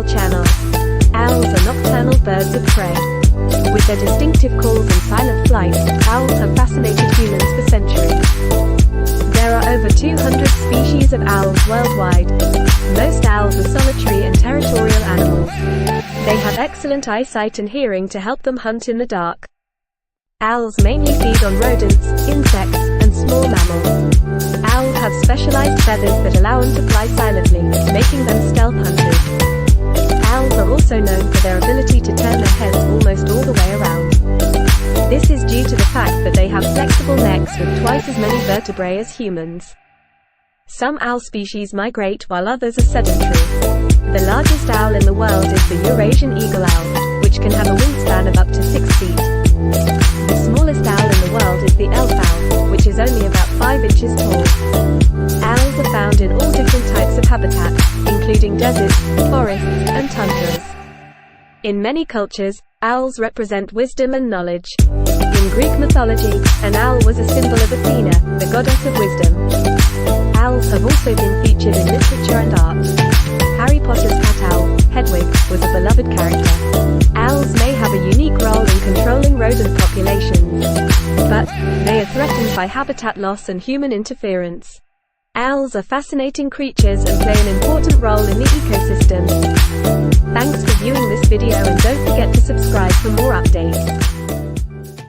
channel. Owls are nocturnal birds of prey. With their distinctive calls and silent flight, owls have fascinated humans for centuries. There are over 200 species of owls worldwide. Most owls are solitary and territorial animals. They have excellent eyesight and hearing to help them hunt in the dark. Owls mainly feed on rodents, insects, and small mammals. Owls have specialized feathers that allow them to fly silently, making them stealth hunters. Owls are also known for their ability to turn their heads almost all the way around. This is due to the fact that they have flexible necks with twice as many vertebrae as humans. Some owl species migrate while others are sedentary. The largest owl in the world is the Eurasian eagle owl, which can have a wingspan of up to 6 feet. The smallest owl in the world is the elf owl, which is only about 5 inches tall. Owls are found in all different types of habitats, including deserts, forests, and tundras. In many cultures, owls represent wisdom and knowledge. In Greek mythology, an owl was a symbol of Athena, the goddess of wisdom. Owls have also been featured in literature and art. Harry Potter's cat owl, Hedwig, was a beloved character. Owls may have a unique role in controlling rodent populations, but they are threatened by habitat loss and human interference. Owls are fascinating creatures and play an important role in the ecosystem. Thanks for viewing this video and don't forget to subscribe for more updates.